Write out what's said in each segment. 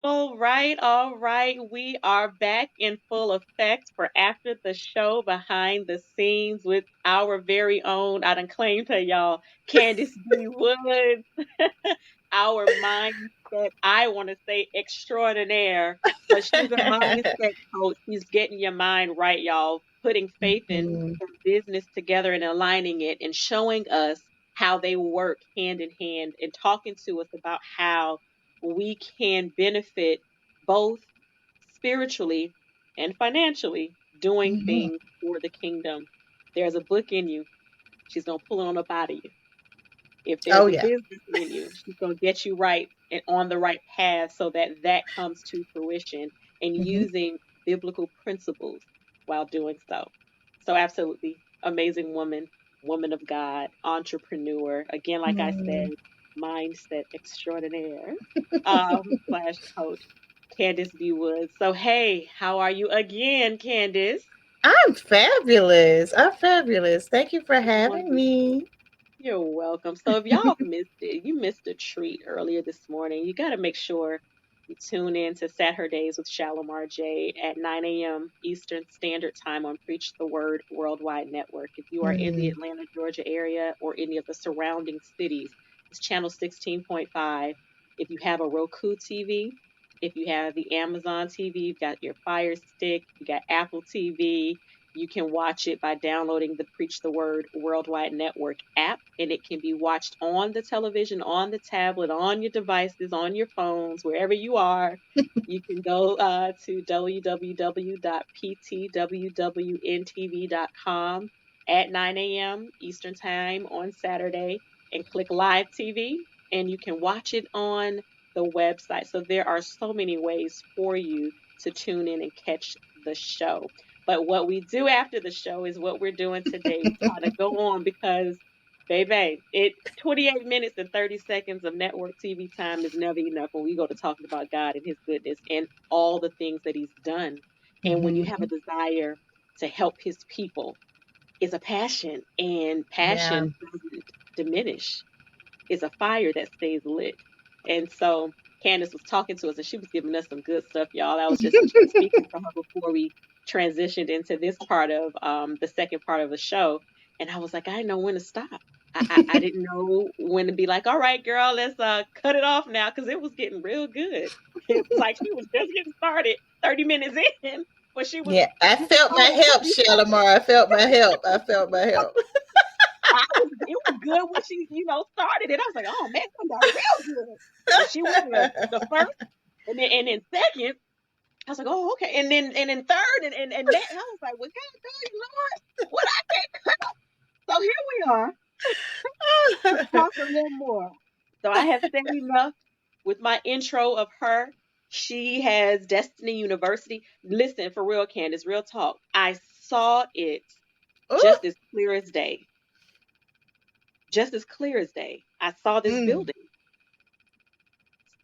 All right, all right. We are back in full effect for after the show behind the scenes with our very own, I done claimed her, y'all, Candace B. Woods, our mindset, I want to say extraordinaire, but she's a mindset coach. She's getting your mind right, y'all, putting faith Mhm. in business together and aligning it and showing us how they work hand in hand and talking to us about how we can benefit both spiritually and financially doing Mhm. things for the kingdom. There's a book in you. She's going to pull it on up out of you. If Oh there's a yeah. business in you, she's going to get you right and on the right path so that that comes to fruition and Mhm. using biblical principles while doing so. So, absolutely amazing woman, woman of God, entrepreneur. Again, like I said, Mm. mindset extraordinaire slash coach, Candace B. Woods. So, hey, how are you again, Candace? I'm fabulous. I'm fabulous. Thank you for having Wonderful. me. You're welcome. So if y'all missed it, you missed a treat earlier this morning. You got to make sure you tune in to Saturdays with Shalimar J at 9 a.m. Eastern Standard Time on Preach the Word Worldwide Network. If you are in the Mm. Atlanta, Georgia area or any of the surrounding cities, it's channel 16.5. If you have a Roku TV, if you have the Amazon TV, you've got your Fire Stick, you got Apple TV, you can watch it by downloading the Preach the Word Worldwide Network app, and it can be watched on the television, on the tablet, on your devices, on your phones, wherever you are. You can go to www.ptwwntv.com at 9 a.m. Eastern Time on Saturday and click Live TV, and you can watch it on the website. So there are so many ways for you to tune in and catch the show. But what we do after the show is what we're doing today. We kind of go on because, baby, it 28 minutes and 30 seconds of network TV time is never enough when we go to talking about God and His goodness and all the things that He's done. And when you have a Mhm. desire to help His people, it's a passion, and Yeah. passion doesn't diminish. It's a fire that stays lit. And so Candace was talking to us and she was giving us some good stuff, y'all. I was just speaking to her before we transitioned into this part of the second part of the show. And I was like, I didn't know when to stop. I didn't know when to be like, all right, girl, let's cut it off now because it was getting real good. It was like she was just getting started 30 minutes in, but she was Yeah. I just felt my starting help, 30 seconds. Shalimar. I felt my help. I felt my help. It was good when she, started it. I was like, oh man, it got real good. But she went the first and then second, I was like, oh, okay. And then third and that I was like, well, God dang Lord, what I can't. So here we are to talk a little more. So I have said enough with my intro of her. She has Destiny University. Listen, for real, Candace, real talk. I saw it Ooh. just as clear as day. Just as clear as day. I saw this Mm. building.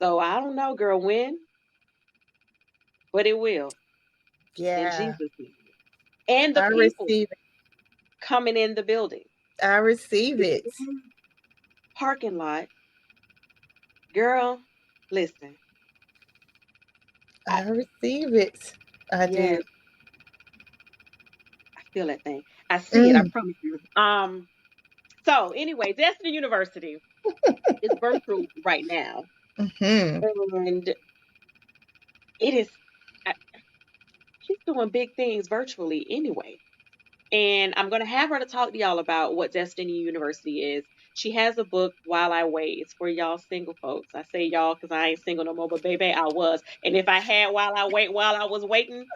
So I don't know, girl, when, but it will in Yeah. Jesus' name. And the I people receive it. coming in the building. I receive This it. one parking lot, girl, listen. I, I receive it. I do. yes, I feel that thing. I see it. I Mm. promise you. So anyway, Destiny University is virtual right now, Hmm. and it is. I, she's doing big things virtually anyway. And I'm going to have her to talk to y'all about what Destiny University is. She has a book, While I Wait. It's for y'all single folks. I say y'all because I ain't single no more, but baby, I was. And if I had While I was waiting,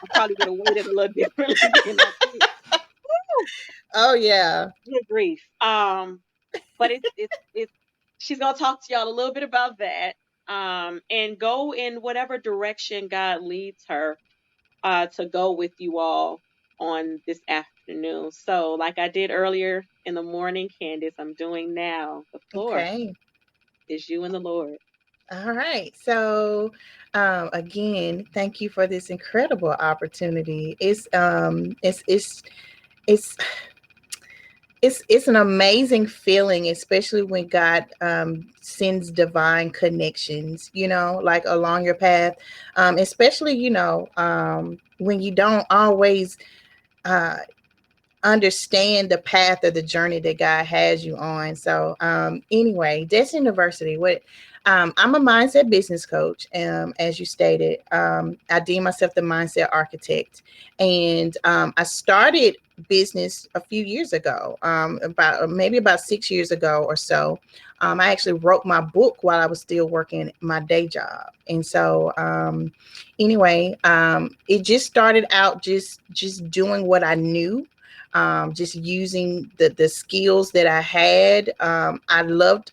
I probably would have waited a little differently than I did. Woo! Oh yeah. Good grief. But it's she's gonna talk to y'all a little bit about that. And go in whatever direction God leads her to go with you all on this afternoon. So, like I did earlier in the morning, Candace, I'm doing now. The floor Okay. is you and the Lord. All right. So, again, thank you for this incredible opportunity. It's it's an amazing feeling, especially when God sends divine connections, like along your path, especially when you don't always uh, understand the path or the journey that God has you on. So, anyway, Desk University. What I'm a mindset business coach, as you stated. I deem myself the mindset architect, and I started business a few years ago, about maybe about 6 years ago or so. I actually wrote my book while I was still working my day job, and so anyway, it just started out just doing what I knew, just using the skills that I had. I loved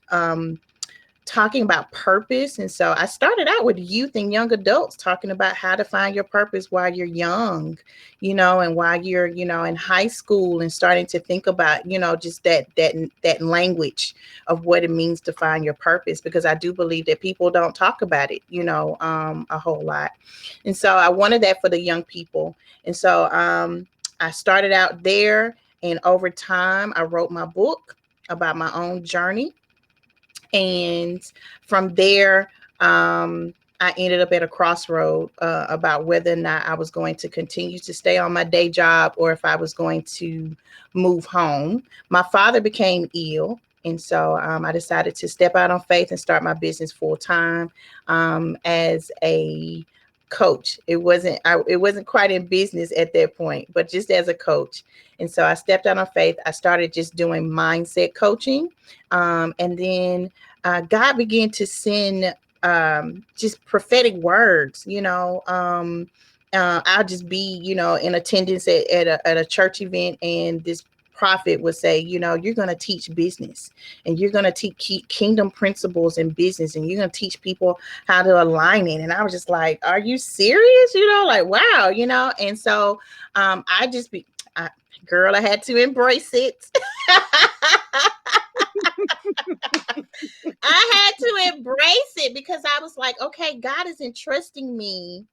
talking about purpose. And so I started out with youth and young adults talking about how to find your purpose while you're young, and while you're, in high school and starting to think about, just that language of what it means to find your purpose, because I do believe that people don't talk about it, a whole lot. And so I wanted that for the young people. And so I started out there, and over time I wrote my book about my own journey, and from there, I ended up at a crossroad about whether or not I was going to continue to stay on my day job or if I was going to move home. My father became ill. And so I decided to step out on faith and start my business full time, as a coach. It wasn't quite in business at that point, but just as a coach. And so I stepped out on faith. I started just doing mindset coaching, and then God began to send just prophetic words. I'll just be, in attendance at a church event, and this prophet would say, you're going to teach business, and you're going to teach kingdom principles in business, and you're going to teach people how to align it. And I was just like, are you serious? Like, wow, And so I just be, girl, I had to embrace it. I had to embrace it because I was like, okay, God is entrusting me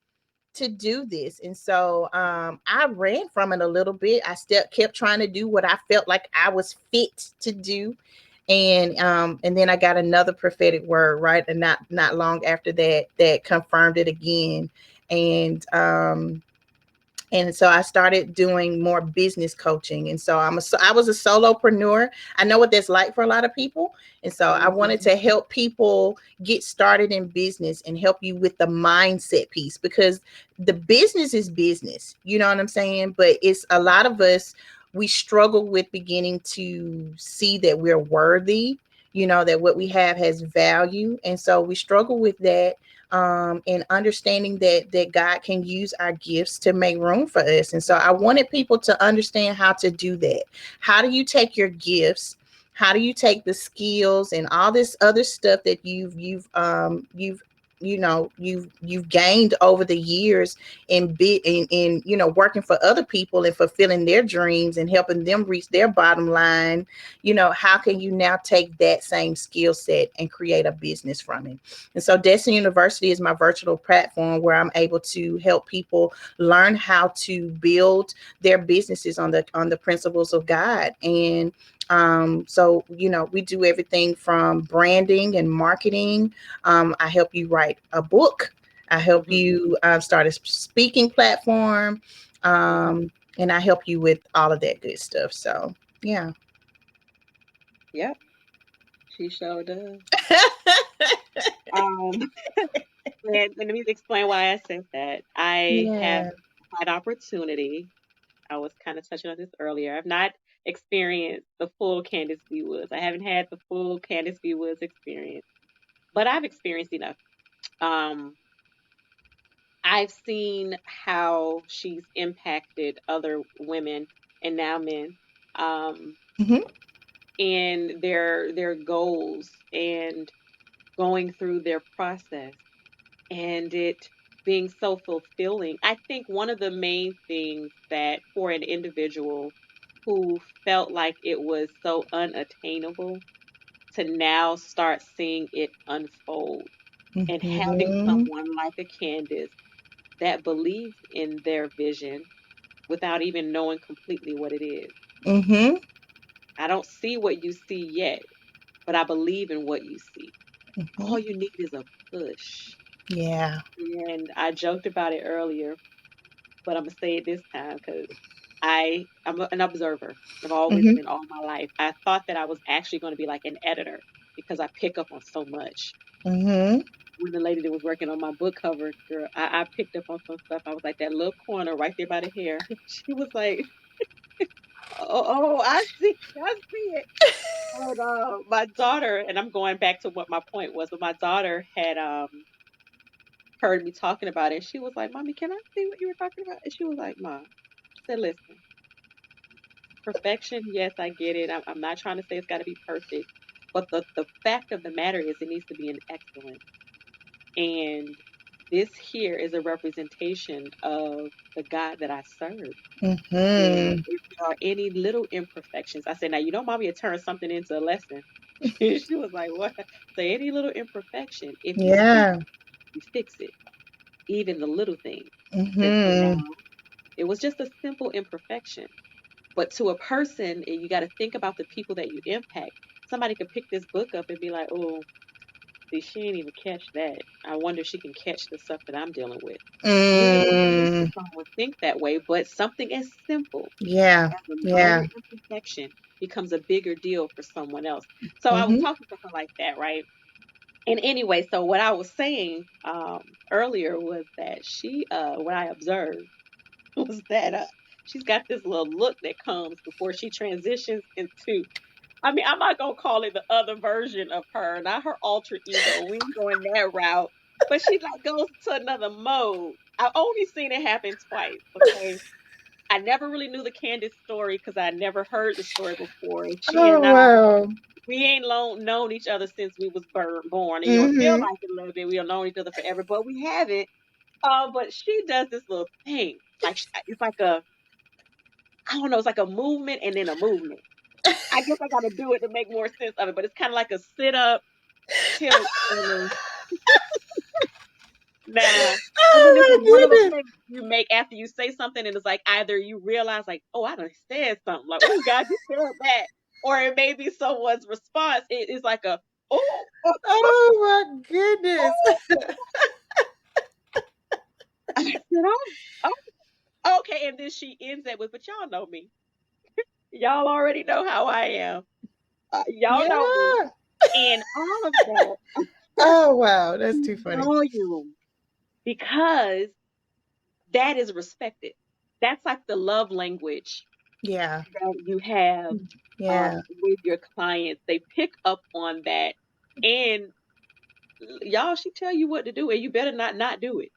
to do this. And so I ran from it a little bit. I still kept trying to do what I felt like I was fit to do. And then I got another prophetic word, right? And not long after that, that confirmed it again. And so I started doing more business coaching. And so I was a solopreneur. I know what that's like for a lot of people. And so I wanted Mm-hmm. to help people get started in business and help you with the mindset piece, because the business is business. You know what I'm saying? But it's a lot of us, we struggle with beginning to see that we're worthy, that what we have has value. And so we struggle with that, and understanding that God can use our gifts to make room for us. And so I wanted people to understand how to do that. How do you take your gifts? How do you take the skills and all this other stuff that you've gained over the years in working for other people and fulfilling their dreams and helping them reach their bottom line? How can you now take that same skill set and create a business from it? And so Destiny University is my virtual platform where I'm able to help people learn how to build their businesses on the principles of God. And so we do everything from branding and marketing. I help you write a book. I help Mm-hmm. you start a speaking platform, and I help you with all of that good stuff. So yeah. Yep, she sure does. Um, and let me explain why I said that. I have Yeah. had opportunity. I was kind of touching on this earlier. I've not experienced the full Candace B. Woods. I haven't had the full Candace B. Woods experience, but I've experienced enough. Um, I've seen how she's impacted other women and now men, um, Hmm. in their goals and going through their process, and it being so fulfilling. I think one of the main things that for an individual who felt like it was so unattainable to now start seeing it unfold and having Hmm. someone like a Candace that believes in their vision without even knowing completely what it is. Hmm. I don't see what you see yet, but I believe in what you see. Mhm. All you need is a push. Yeah. And I joked about it earlier, but I'm gonna say it this time because an observer. I've always Mhm. been all my life. I thought that I was actually going to be like an editor because I pick up on so much. Mhm. When the lady that was working on my book cover, girl, I picked up on some stuff. I was like that little corner right there by the hair. She was like, "Oh, I see it." And my daughter, and I'm going back to what my point was, but my daughter had heard me talking about it. She was like, "Mommy, can I see what you were talking about?" And she was like, "Mom," she said, "Listen, perfection, yes, I get it. I'm not trying to say it's got to be perfect, but the fact of the matter is, it needs to be an excellence. And this here is a representation of the God that I serve. And Mhm. if there are any little imperfections," I said, "Now, you know, Mommy had turned something into a lesson." She was like, "What?" "Say any little imperfection, if you see Yeah. it, you fix it, even the little things." I said, "So Mhm. now, it was just a simple imperfection. But to a person, and you got to think about the people that you impact. Somebody could pick this book up and be like, oh, see, she ain't even catch that. I wonder if she can catch the stuff that I'm dealing with." You would never see Mm. someone think that way, but something as simple Yeah. as a Yeah. minor imperfection becomes a bigger deal for someone else. So I was Mhm. talking to her like that, right? And anyway, so what I was saying earlier was that what I observed was that she's got this little look that comes before she transitions into. I mean, I'm not gonna call it the other version of her, not her alter ego. We ain't going that route. But she like goes to another mode. I've only seen it happen twice. Okay. I never really knew the Candace story because I never heard the story before. And she and Oh I, wow. we ain't known each other since we was born. You know, it feel Mhm. like it a little bit. We've known each other forever, but we haven't. But she does this little thing. Like it's like I don't know, it's like a movement and then a movement. I guess I got to do it to make more sense of it, but it's kind of like a sit up, tilt, and then nah. And then this is Oh one my of those goodness. things you make after you say something, and it's like either you realize, like, oh, I done said something, like, oh, God, you said that, or it may be someone's response. It is like a, oh, oh, Oh my goodness. oh. I said, oh, okay. And then she ends that with, but y'all know me. Y'all already know how I am. Y'all know me. Yeah. And all of that Oh wow, that's too speaks funny. volume because that is respected. That's like the love language Yeah. that you have Yeah. with your clients. They pick up on that, and y'all, she tell you what to do, and you better not do it.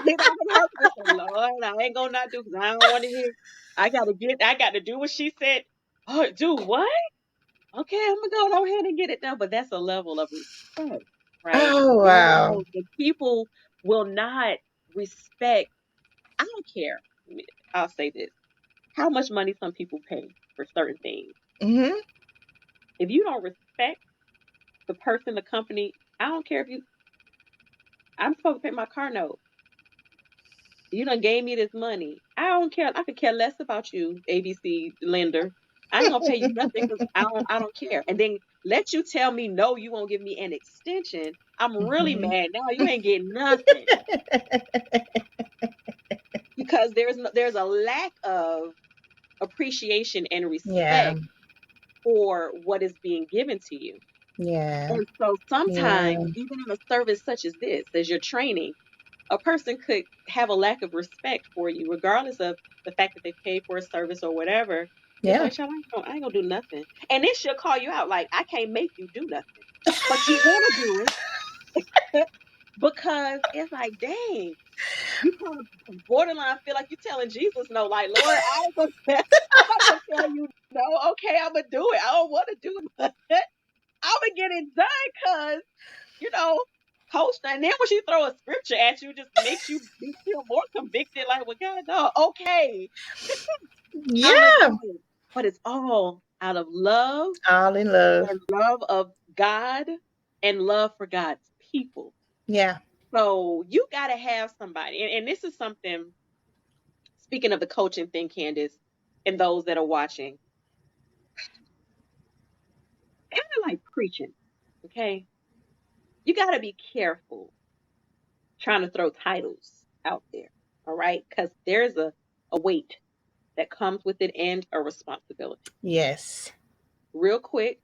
Then I'm gonna hurt this one, Lord. I ain't gonna not do because I don't want to hear. I got to do what she said. Oh, do what? Okay, I'm gonna go ahead and get it done. But that's a level of respect, right? Oh wow. The people will not respect. I don't care. I'll say this: how much money some people pay for certain things. Mhm. If you don't respect the person, the company, I don't care if you. I'm supposed to pay my car note. You done gave me this money. I don't care. I could care less about you, ABC lender. I ain't gonna pay you nothing because I don't care. And then let you tell me no, you won't give me an extension. I'm really Mhm. mad now. You ain't getting nothing because there's a lack of appreciation and Yeah. respect for what is being given to you. Yeah. And so Yeah. sometimes, even in a service such as this, as your training, a person could have a lack of respect for you, regardless of the fact that they paid for a service or whatever. It's Yeah. like, child, I ain't gonna do nothing. And then she'll call you out, like, I can't make you do nothing. But you wanna do it because it's like, dang, you kind of borderline feel like you're telling Jesus no, like, Lord, I ain't gonna I'm not gonna tell you no, okay, I'm gonna do it. I don't wanna do it. I'm gonna get it done because you know, coach. And then when she throw a scripture at you, just makes you feel more convicted. Like, well, God, no, okay, I'm gonna Yeah. do it. But it's all out of love All in love. and love of God and love for God's people. Yeah. So you got to have somebody, and this is something. Speaking of the coaching thing, Candace, and those that are watching. kind of like preaching. Okay. You got to be careful trying to throw titles out there. All right. Because there's a weight that comes with it and a responsibility. Yes. Real quick,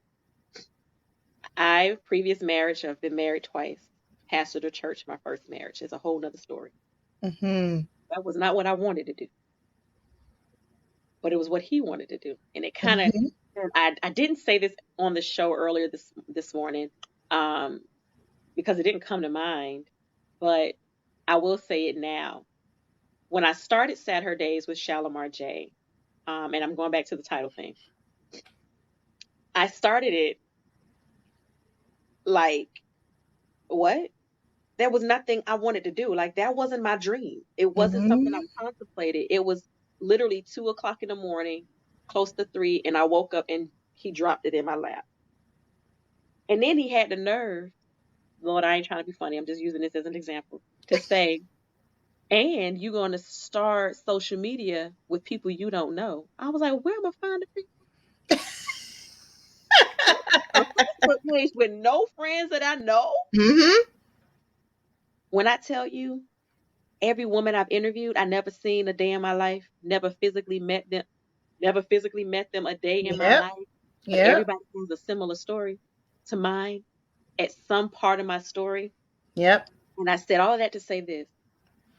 previous marriage, I've been married twice, pastored a church, my first marriage is a whole nother story. Mm-hmm. That was not what I wanted to do, but it was what he wanted to do. And it kind of, Mm-hmm. I didn't say this on the show earlier this morning, um, because it didn't come to mind, but I will say it now. When I started Sad Her Days with Shalimar J, and I'm going back to the title thing, I started it like, what? There was nothing I wanted to do. Like, that wasn't my dream. It wasn't something I Mm-hmm. contemplated. It was literally 2 o'clock in the morning, close to three, and I woke up and he dropped it in my lap. And then he had the nerve, Lord, I ain't trying to be funny. I'm just using this as an example to say, and you're going to start social media with people you don't know. I was like, where am I finding people? A Facebook page with no friends that I know? Mm-hmm. When I tell you, every woman I've interviewed, I never seen a day in my life, never physically met them a day in my Yep. life, but Yep. everybody has a similar story to mine at some part of my story. Yep. And I said all of that to say this.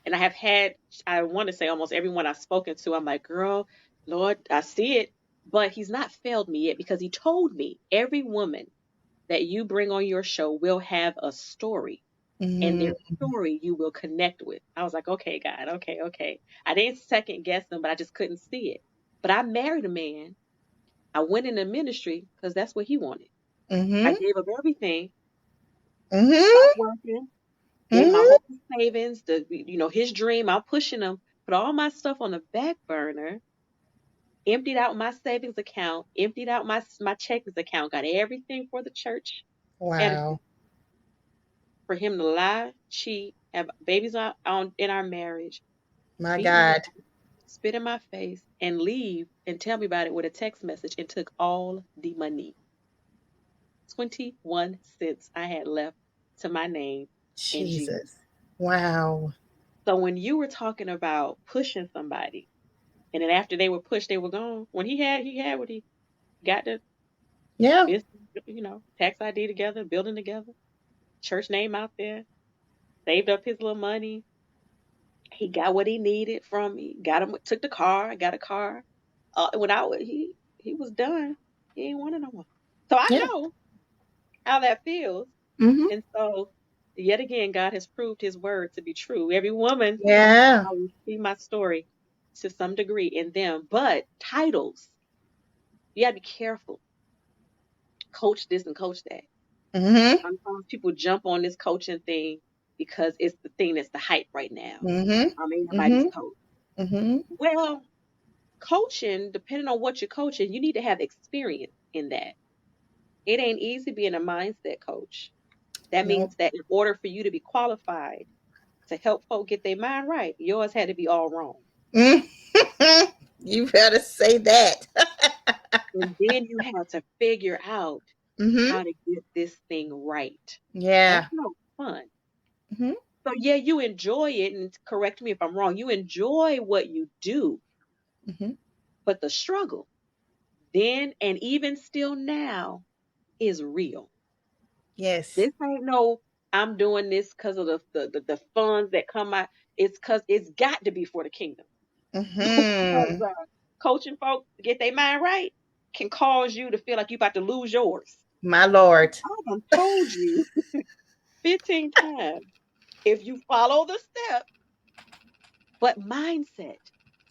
And I have had, I want to say almost everyone I've spoken to, I'm like, girl, Lord, I see it. But he's not failed me yet because he told me every woman that you bring on your show will have a story and their Mm-hmm. story you will connect with. I was like, okay, God, okay, okay. I didn't second guess them, but I just couldn't see it. But I married a man. I went into ministry because that's what he wanted. I Mm-hmm. gave up everything, stopped Mm-hmm. working, gave my Mm-hmm. whole savings, his dream. I'm pushing him, put all my stuff on the back burner, emptied out my savings account, emptied out my checkings account, got everything for the church, and Wow. for him to lie, cheat, have babies in our marriage, My beat me God. up, spit in my face, and leave and tell me about it with a text message and took all the money. 21 cents I had left to my name in Jesus. Jesus. Wow. So when you were talking about pushing somebody, and then after they were pushed, they were gone. When he had what he got the Yeah. business, tax ID together, building together, church name out there, saved up his little money. He got what he needed from me. Got him, took the car, got a car. When he was done, he ain't wanted no more. So I Yeah. know how that feels. Mm-hmm. And so, yet again, God has proved his word to be true. Every woman, Yeah. I will see my story to some degree in them. But titles, you got to be careful. Coach this and coach that. Mm-hmm. Sometimes people jump on this coaching thing because it's the thing that's the hype right now. Mm-hmm. I'm everybody's Mm-hmm. coach. Mm-hmm. Well, coaching, depending on what you're coaching, you need to have experience in that. It ain't easy being a mindset coach. That Nope. means that in order for you to be qualified to help folk get their mind right, yours had to be all wrong. Mm-hmm. You better say that. And then you have to figure out Mm-hmm. how to get this thing right. That's Yeah. no fun. Mm-hmm. So yeah, you enjoy it, and correct me if I'm wrong, you enjoy what you do, Mm-hmm. but the struggle then and even still now is real. Yes. This ain't no I'm doing this because of the funds that come out. It's because it's got to be for the kingdom. Because Mm-hmm. coaching folks to get their mind right can cause you to feel like you're about to lose yours. My Lord. I done told you 15 times. If you follow the steps, but mindset, people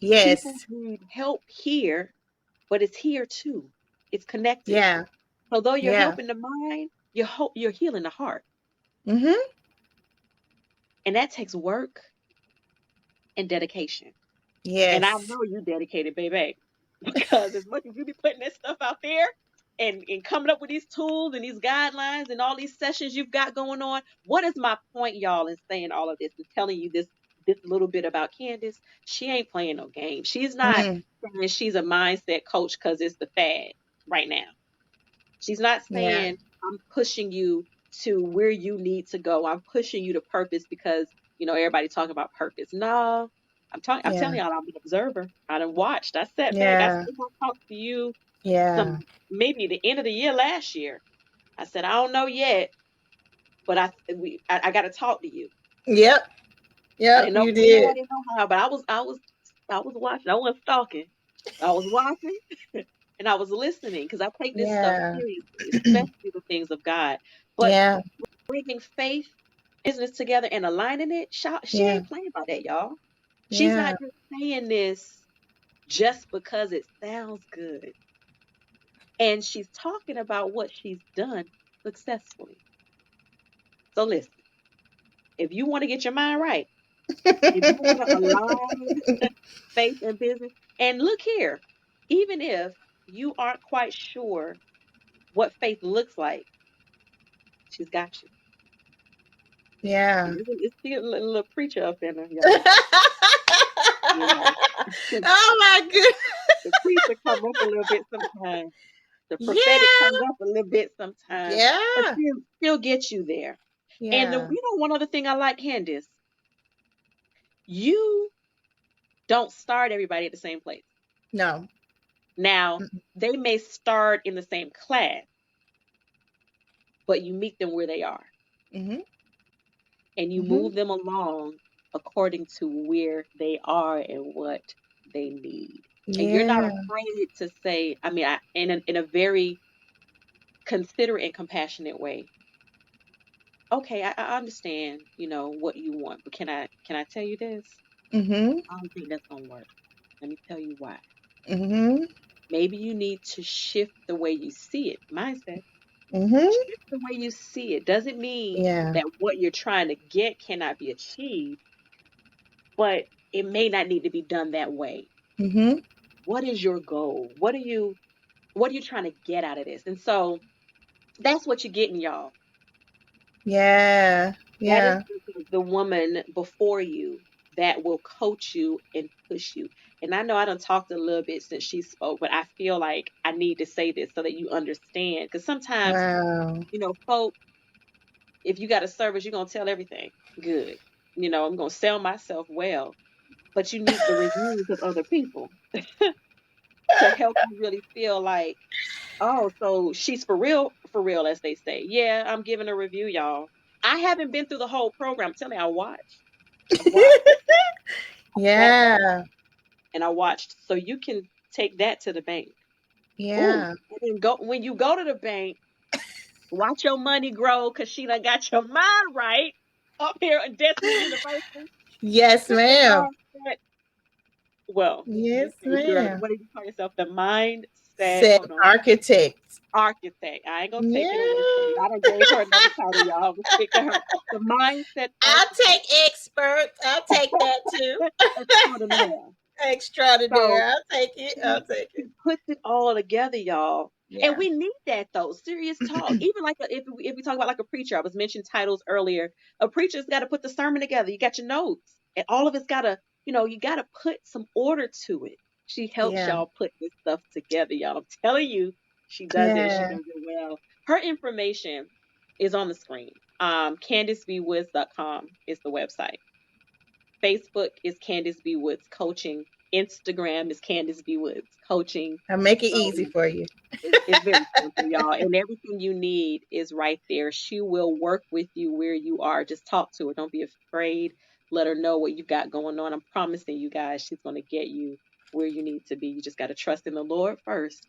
Yes. need help here, but it's here too. It's connected. Yeah. So though you're Yeah. helping the mind, you're healing the heart, Mm-hmm. and that takes work and dedication. And I Yes. know you dedicated, baby, because as much as you be putting this stuff out there and coming up with these tools and these guidelines and all these sessions you've got going on, what is my point, y'all, in saying all of this and telling you this little bit about Candace? She ain't playing no game. She's not Mm. saying she's a mindset coach because it's the fad right now. She's not Yeah. saying, I'm pushing you to where you need to go. I'm pushing you to purpose because, everybody talking about purpose. No, I'm Yeah. telling y'all, I'm an observer. I done watched. I sat back. I Yeah. still gonna talk to you Yeah. maybe the end of the year last year. I said, I don't know yet, but I got to talk to you. Yep. I Yep. didn't know You when, I did. didn't know how, but I was watching. I wasn't stalking. I was watching and I was listening because I take this stuff Yeah. seriously, especially the things of God. But Yeah. bringing faith, business together and aligning it, she Yeah. ain't playing about that, y'all. She's Yeah. not just saying this just because it sounds good. And she's talking about what she's done successfully. So listen, if you want to get your mind right, if you want to align faith and business, and look here, even if you aren't quite sure what faith looks like, she's got you. Yeah. It's still a little preacher up in her, y'all. You know, Oh my goodness. the preacher come up a little bit sometimes. The prophetic Yeah. comes up a little bit sometimes, but Yeah. she'll get you there. And Yeah. one other thing I like, Candace, you don't start everybody at the same place. No. Now, they may start in the same class, but you meet them where they are Mm-hmm. and you Mm-hmm. move them along according to where they are and what they need. And you're not Yeah. afraid to say, I mean, in a very considerate and compassionate way. Okay, I understand, what you want, but can I tell you this? Mm-hmm. I don't think that's gonna work. Let me tell you why. Mm-hmm. Maybe you need to shift the way you see it. Mindset. Mm-hmm. Shift the way you see it. Doesn't mean Yeah. that what you're trying to get cannot be achieved, but it may not need to be done that way. Mm-hmm. What is your goal? What are you trying to get out of this? And so that's what you're getting, y'all. Yeah. That is Yeah. the woman before you that will coach you and push you. And I know I done talked a little bit since she spoke, but I feel like I need to say this so that you understand. Because sometimes, Wow. folk, if you got a service, you're gonna tell everything good. I'm gonna sell myself well, but you need the reviews of other people to help you really feel like, oh, so she's for real, as they say. Yeah, I'm giving a review, y'all. I haven't been through the whole program. Tell me, I watched. I watched. I sat back Yeah. and I watched. So you can take that to the bank. Ooh, Yeah. and then go when you go to the bank, watch your money grow because she done got your mind right up here at Destiny University. Yes, Put the ma'am. mindset. Well, you Yes, say you're ma'am. what did you call yourself? The mindset. Said Hold on. architect. Architect. I ain't gonna take it away from you. Yeah. I done gave her another title, y'all. I'm gonna stick to her. The mindset I'll architect take expert. I'll take that too. extraordinaire. So Extraordinary. I'll take it. she, I'll take she it. puts it all together, y'all. And Yeah. we need that though. Serious talk. Even like if we talk about like a preacher, I was mentioning titles earlier. A preacher's got to put the sermon together. You got your notes, and all of it's got to, you got to put some order to it. She helps Yeah. y'all put this stuff together, y'all. I'm telling you, she does it, and she Yeah. does it well. Her information is on the screen. CandaceBWoods.com is the website. Facebook is Candace B. Woods Coaching. Instagram is Candace B. Woods Coaching. I'll make it So easy for you. it's very simple, y'all. And everything you need is right there. She will work with you where you are. Just talk to her. Don't be afraid. Let her know what you got going on. I'm promising you guys, she's going to get you where you need to be. You just got to trust in the Lord first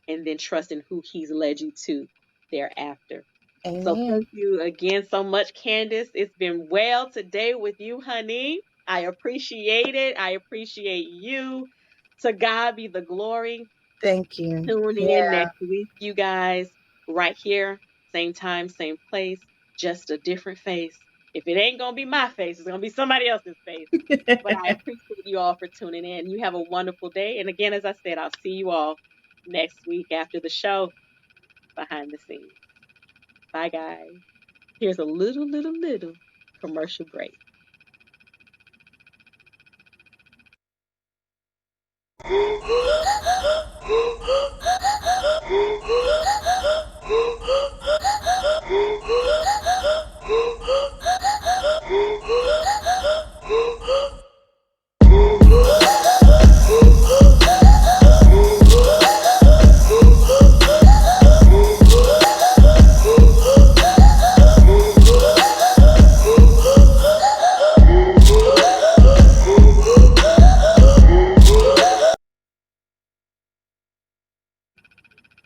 and then trust in who He's led you to thereafter. So Amen. thank you again so much, Candace. It's been well today with you, honey. I appreciate it. I appreciate you. To God be the glory. Thank you. Tune in Yeah. next week, you guys, right here, same time, same place, just a different face. If it ain't going to be my face, it's going to be somebody else's face. But I appreciate you all for tuning in. You have a wonderful day. And again, as I said, I'll see you all next week after the show behind the scenes. Bye, guys. Here's a little commercial break.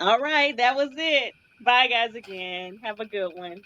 All right, that was it. Bye, guys, again. Have a good one.